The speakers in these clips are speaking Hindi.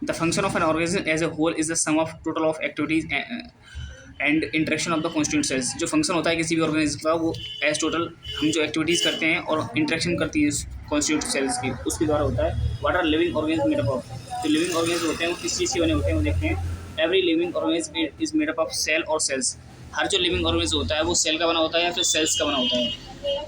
The function of an organism as a whole is the sum of total of activities and interaction of the constituent cells. जो फंक्शन होता है किसी भी ऑर्गेनिज्म का वो एज टोटल हम जो एक्टिविटीज़ करते हैं और इंटरेक्शन करती है कॉन्स्टिट्यूंट सेल्स की उसके द्वारा होता है। What are living organism made up of? जो लिविंग ऑर्गेनिज्म होते हैं वो किस चीज़ से बने होते हैं वो देखते हैं। Every living organism is made up of cell और सेल्स। हर जो लिविंग ऑर्गेनिज्म होता है वो सेल का बना होता है या फिर सेल्स का बना होता है,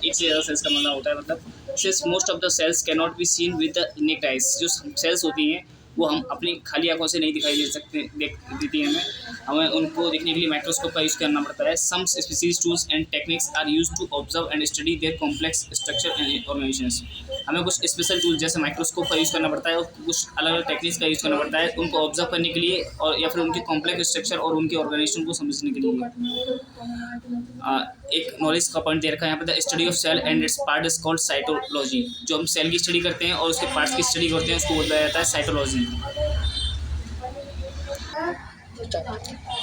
एक से ज़्यादा सेल्स का बना होता है। मतलब since most of the cells can not be seen with the necked eyes. जो सेल्स होती हैं वो हम अपनी खाली आंखों से नहीं दिखाई दे सकते देती हैं हमें उनको देखने के लिए माइक्रोस्कोप का यूज़ करना पड़ता है। Some species tools and techniques are use to observe and study their complex structure and organisations. हमें कुछ स्पेशल टूल जैसे माइक्रोस्कोप का यूज़ करना पड़ता है और कुछ अलग अलग टेक्निक्स का यूज़ करना पड़ता है उनको ऑब्जर्व करने के लिए और या फिर उनके कॉम्प्लेक्स स्ट्रक्चर और उनके ऑर्गेनाइजेशन को समझने के लिए। एक नॉलेज का पॉइंट दे रखा है यहाँ पर, the study of cell and its part is called cytology. जो हम सेल की स्टडी करते हैं और उसके पार्ट्स की स्टडी करते हैं उसको बोला जाता है cytology.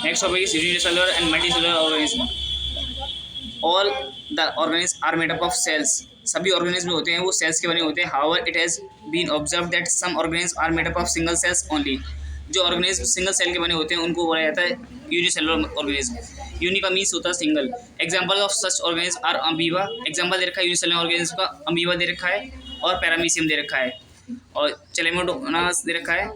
Next topic is unicellular and multicellular organism. All the organism are made up of cells. सभी ऑर्गेनिज्म होते हैं वो सेल्स के बने होते हैं। However it has been observe that some organism are made up of single cells only. जो ऑर्गेनिज्म सिंगल सेल के बने होते हैं उनको बोला जाता है यूनिसेलुलर ऑर्गेनिज्म। यूनि का मीन्स होता है single. Example of such organism are amoeba. Example दे रखा है यूनिसेलुलर ऑर्गेनिज्म का, अमीबा दे रखा है और पैरामीशियम दे रखा है और चलेमोडोनास दे रखा है,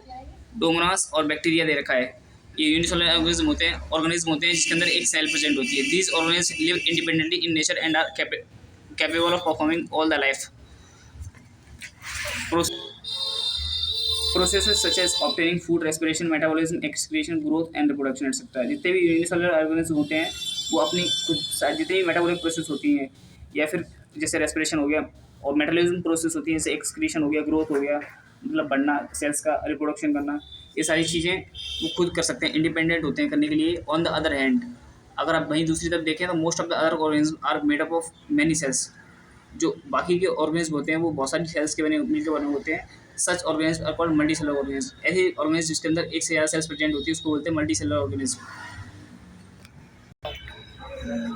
डोमोनास और बैक्टीरिया दे रखा है। ये यूनिसेलुलर ऑर्गेनिज्म होते हैं जिसके अंदर एक सेल प्रेजेंट होती है। These organism live independently in nature and are capable of performing all the life processes such as obtaining food, respiration, metabolism, excretion, growth and reproduction etcetera. जितने भी यूनिसेलुलर ऑर्गेनिज्म होते हैं वो अपनी खुद जितनी भी मेटाबॉलिक प्रोसेस होती हैं या फिर जैसे रेस्पिरेशन हो गया और मेटाबॉलिज्म प्रोसेस होती है जैसे एक्सक्रीशन हो गया, ग्रोथ हो गया मतलब बढ़ना, सेल्स का रिप्रोडक्शन करना, ये सारी चीज़ें वो खुद कर सकते हैं, इंडिपेंडेंट होते हैं करने के लिए। ऑन द अदर हैंड अगर आप वहीं दूसरी तरफ देखें तो most of the other organism are made up of many cells. जो बाकी के ऑर्गेनिज्म होते हैं वो बहुत सारी सेल्स के मिलकर बने होते हैं। Such organism are called multicellular organism. ऐसे ऑर्गेनिज्म जिसके अंदर एक से ज़्यादा सेल्स प्रेजेंट होती है उसको बोलते हैं मल्टीसेलुलर ऑर्गेनिज्म।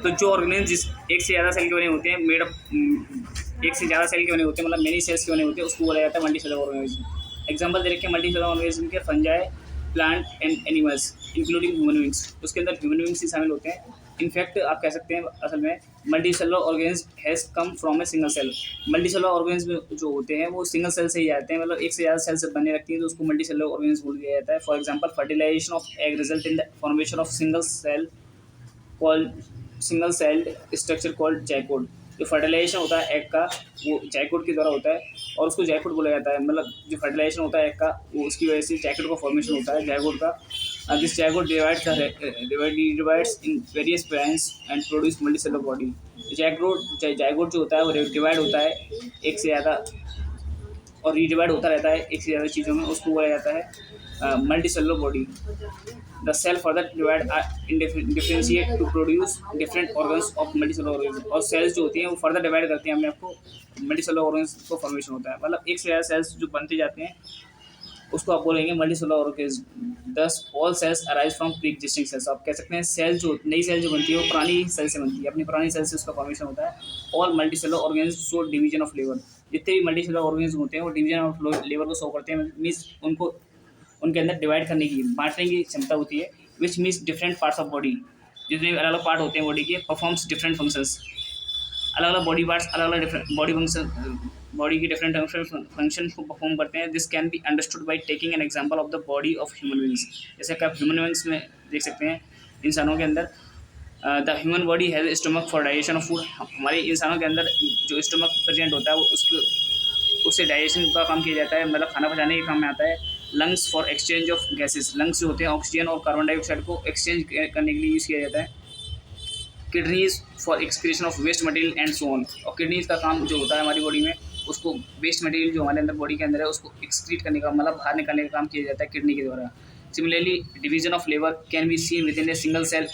तो जो ऑर्गेनिज्म जिस एक से ज़्यादा सेल के बने होते हैं एक से ज़्यादा सेल के बने होते हैं मतलब मेनी सेल्स के बने होते हैं उसको बोला जाता है मल्टीसेलुलर ऑर्गेनिज्म। एग्जाम्पल दे रखे हैं मल्टीसेलुलर ऑर्गेनिज्म के, fungi, plant and animals including human beings. उसके अंदर ह्यूमन बींग्स ही शामिल होते हैं। इनफैक्ट आप कह सकते हैं असल में multicellular organism has come from a single cell. Multicellular organism जो होते हैं वो सिंगल सेल से ही आते हैं, मतलब एक से ज़्यादा सेल से बने रखती है तो उसको मल्टीसेलुलर ऑर्गेनिज्म बोल दिया जाता है। For example fertilisation of egg result in the formation of single celled structure called zygote. जो फर्टिलाइजेशन होता है एग का वो जाइगोट के द्वारा होता है और उसको जाइगोट बोला जाता है। मतलब जो फर्टिलाइजेशन होता है एग का वो उसकी वजह से जाइगोट का फॉर्मेशन होता है जाइगोट का। This zygote divides in various plants and produce multicellular body. Zygote जो होता है वो डिवाइड होता है एक से ज़्यादा और रीडिवाइड होता रहता है एक से ज़्यादा चीज़ों में, उसको बोला जाता है multicellular body. The cell further divide differentiate to produce different organs of multicellular organism। और सेल्स जो होती हैं वो फर्दर डिवाइड करती हैं अपने आप को, मल्टीसेलुलर ऑर्गेनिज्म को फॉर्मेशन होता है। मतलब एक से ज़्यादा सेल्स जो बनते जाते हैं उसको आप बोलेंगे multicellular organism. Thus all cells arise from pre existing cells. आप कह सकते हैं सेल जो नई सेल जो बनती है वो पुरानी सेल से बनती है, अपनी पुरानी सेल से उसका फॉर्मेशन होता है। All multicellular organism show division of labour. जितने भी मल्टीसेलुलर ऑर्गेनिज्म होते हैं वो डिवीजन ऑफ लेबर को शो करते हैं, मीन्स उनको उनके अंदर डिवाइड करने की बांटने की क्षमता होती है। Which means different parts of body, जितने भी अलग अलग पार्ट होते हैं बॉडी के परफॉर्म्स डिफरेंट फंक्शंस। अलग अलग बॉडी पार्ट्स अलग अलग डिफरेंट बॉडी की डिफरेंट फंक्शन को परफॉर्म करते हैं। This can be understood by taking an example of the body of human beings. जैसे कि आप ह्यूमन बींग्स में देख सकते हैं इंसानों के अंदर the human body has stomach for digestion of food. हमारे इंसानों के अंदर जो स्टमक प्रेजेंट होता है वो उससे डाइजेशन का काम किया जाता है, मतलब खाना पचाने के काम में आता है। Lungs for exchange of gases. Lungs जो होते हैं ऑक्सीजन और कार्बन डाइऑक्साइड को एक्सचेंज करने के लिए यूज़ किया जाता है। Kidneys for excretion of waste material and so on. और किडनीज का काम जो होता है हमारी बॉडी में उसको वेस्ट मटेरियल जो हमारे अंदर बॉडी के अंदर है उसको एक्सक्रीट करने का मतलब बाहर निकालने का काम किया जाता है किडनी के द्वारा। Similarly division of labour can be seen within a single cell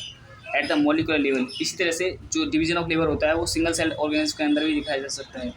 at the molecular level. इसी तरह से जो डिवीजन ऑफ लेबर होता है वो सिंगल सेल ऑर्गेनिज्म के अंदर भी दिखाया जा सकता है।